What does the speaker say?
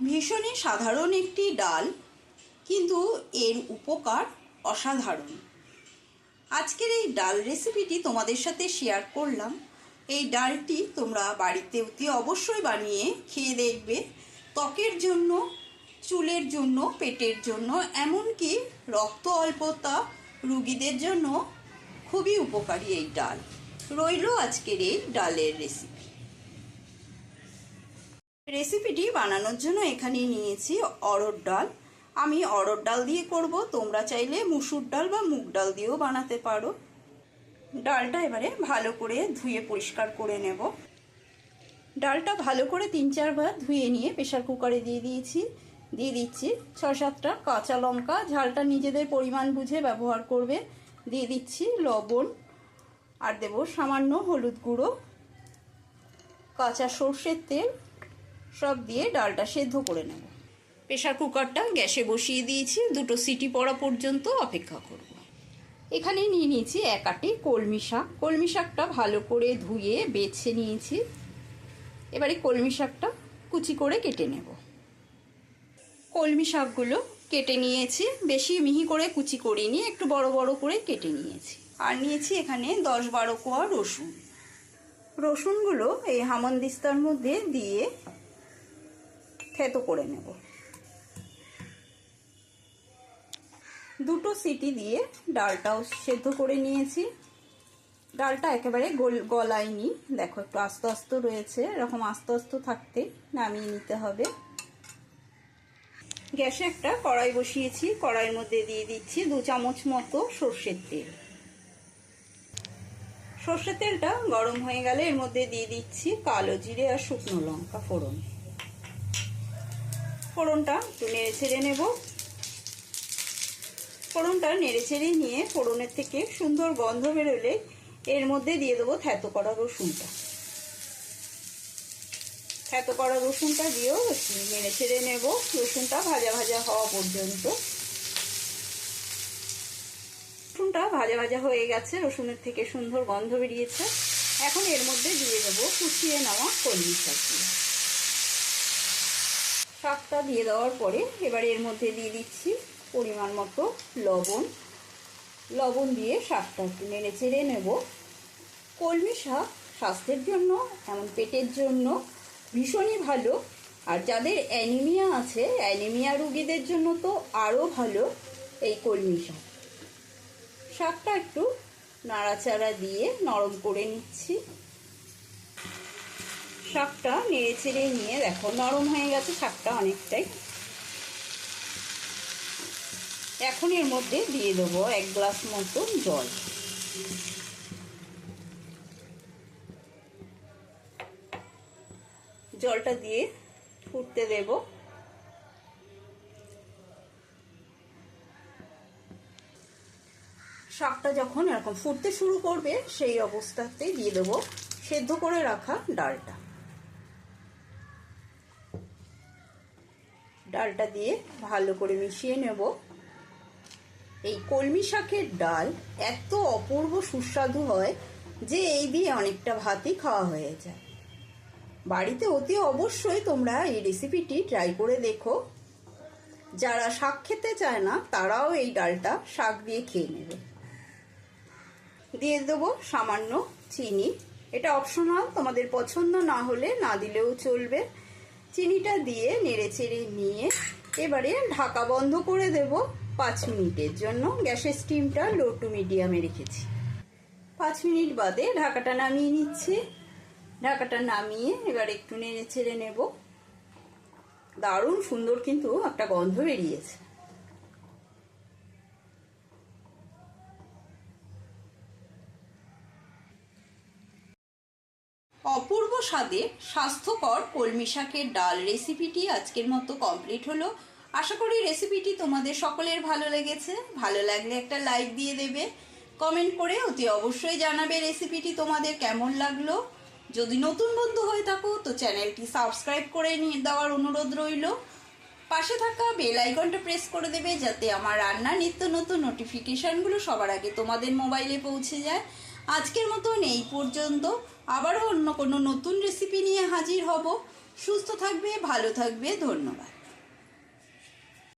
ভীষণই সাধারণ একটি ডাল, কিন্তু এর উপকার অসাধারণ। আজকের এই ডাল রেসিপিটি তোমাদের সাথে শেয়ার করলাম। এই ডালটি তোমরা বাড়িতে অতি অবশ্যই বানিয়ে খেয়ে দেখবে। ত্বকের জন্য, চুলের জন্য, পেটের জন্য, এমনকি রক্ত অল্পতা রোগীদের জন্য খুবই উপকারী এই ডাল। রইল আজকের এই ডালের রেসিপিটি বানানোর জন্য এখানে নিয়েছি অড়হর ডাল। আমি অড়হর ডাল দিয়ে করব, তোমরা চাইলে মুসুর ডাল বা মুগ ডাল দিয়েও বানাতে পারো। ডালটা এবারে ভালো করে ধুয়ে পরিষ্কার করে নেব। ডালটা ভালো করে 3-4 বার ধুয়ে নিয়ে প্রেসার কুকারে দিয়ে দিচ্ছি 6-7টা কাঁচা লঙ্কা। ঝালটা নিজেদের পরিমাণ বুঝে ব্যবহার করবে। দিয়ে দিচ্ছি লবণ, আর দেব সামান্য হলুদ গুঁড়ো, কাঁচা সর্ষের তেল, সব দিয়ে ডালটা সেদ্ধ করে নেব। প্রেসার কুকারটা গ্যাসে বসিয়ে দিয়েছি, 2টো সিটি পড়া পর্যন্ত অপেক্ষা করব। এখানে নিয়ে নিয়েছি 1 আঁটি কলমি শাক। কলমি শাকটা ভালো করে ধুয়ে বেছে নিয়েছি। এবারে কলমি শাকটা কুচি করে কেটে নেব। কলমি শাকগুলো কেটে নিয়েছি, বেশি মিহি করে কুচি করিনি, একটু বড় বড় করে কেটে নিয়েছি। আর নিয়েছি এখানে 10-12 কোয়া রসুন। রসুনগুলো এই হামানদিস্তার মধ্যে দিয়ে থেতো করে নেব। 2টো সিটি দিয়ে ডালটাও সেদ্ধ করে নিয়েছি। ডালটা একেবারে গলায়নি, দেখো একটু আস্তে আস্তে রয়েছে, এরকম আস্তে আস্তে থাকতে নামিয়ে নিতে হবে। গ্যাসে একটা কড়াই বসিয়েছি, কড়াইয়ের মধ্যে দিয়ে দিচ্ছি 2 চামচ মতো সর্ষের তেল। সর্ষের তেলটা গরম হয়ে গেলে এর মধ্যে দিয়ে দিচ্ছি কালো জিরে আর শুকনো লঙ্কা ফোড়ন। ফোড়নটা একটু নেড়ে ছেড়ে নেব। ফোড়নটা নেড়ে ছেড়ে নিয়ে ফোড়নের থেকে সুন্দর গন্ধ বেরোলে এর মধ্যে দিয়ে দেবো থেতো করা রসুনটা। থেতো করা রসুনটা দিয়েও নেড়ে ছেড়ে নেব, রসুনটা ভাজা ভাজা হওয়া পর্যন্ত। রসুনটা ভাজা ভাজা হয়ে গেছে, রসুনের থেকে সুন্দর গন্ধ বেরিয়েছে। এখন এর মধ্যে দিয়ে দেবো কুচিয়ে নেওয়া কলমি শাক। শাকটা দিয়ে দেওয়ার পরে এবারে এর মধ্যে দিয়ে দিচ্ছি পরিমাণ মতো লবণ দিয়ে শাকটা একটু নেড়ে চেড়ে নেব। কলমি শাক স্বাস্থ্যের জন্য, এমন পেটের জন্য ভীষণই ভালো। আর যাদের অ্যানিমিয়া আছে, অ্যানিমিয়া রোগীদের জন্য তো আরও ভালো এই কলমি শাক। শাকটা একটু নাড়াচাড়া দিয়ে নরম করে নিচ্ছি। শাকটা নেড়ে চেড়ে নিয়ে দেখো নরম হয়ে গেছে শাকটা অনেকটাই। এখন এর মধ্যে দিয়ে দেবো 1 গ্লাস মতো জল। জলটা দিয়ে ফুটতে দেব। শাকটা যখন এরকম ফুটতে শুরু করবে সেই অবস্থাতে দিয়ে দেবো সেদ্ধ করে রাখা ডালটা। ডালটা দিয়ে ভালো করে মিশিয়ে নেব। এই কলমি শাকের ডাল এত অপূর্ব সুস্বাদু হয় যে এই দিয়ে অনেকটা ভাতই খাওয়া হয়ে যায়। বাড়িতে অতি অবশ্যই তোমরা এই রেসিপিটি ট্রাই করে দেখো। যারা শাক খেতে চায় না তারাও এই ডালটা শাক দিয়ে খেয়ে নেবে। দিয়ে দেবো সামান্য চিনি, এটা অপশনাল, তোমাদের পছন্দ না হলে না দিলেও চলবে। চিনিটা দিয়ে নেড়ে চেড়ে নিয়ে এবারে ঢাকা বন্ধ করে দেব 5 মিনিটের জন্য। গ্যাসের স্টিমটা লো টু মিডিয়ামে রেখেছি। 5 মিনিট বাদে ঢাকাটা নামিয়ে নিচ্ছি। ঢাকাটা নামিয়ে এবার একটু নেড়ে ছেড়ে নেব। দারুণ সুন্দর কিন্তু একটা গন্ধ বেরিয়েছে। অপূর্ব স্বাদে স্বাস্থ্যকর কলমি শাকের ডাল রেসিপিটি আজকের মতো কমপ্লিট হলো। আশা করি রেসিপিটি তোমাদের সকলের ভালো লেগেছে। ভালো লাগলে একটা লাইক দিয়ে দেবে, কমেন্ট করে অতি অবশ্যই জানাবে রেসিপিটি তোমাদের কেমন লাগলো। যদি নতুন বন্ধু হয়ে থাকো তো চ্যানেলটি সাবস্ক্রাইব করে দেওয়ার অনুরোধ রইল। পাশে থাকা বেল আইকনটা প্রেস করে দেবে যাতে আমার রান্নার নিত্য নতুন নোটিফিকেশানগুলো সবার আগে তোমাদের মোবাইলে পৌঁছে যায়। আজকের মতন এই পর্যন্ত, আবারও অন্য কোনো নতুন রেসিপি নিয়ে হাজির হব। সুস্থ থাকবে, ভালো থাকবে। ধন্যবাদ।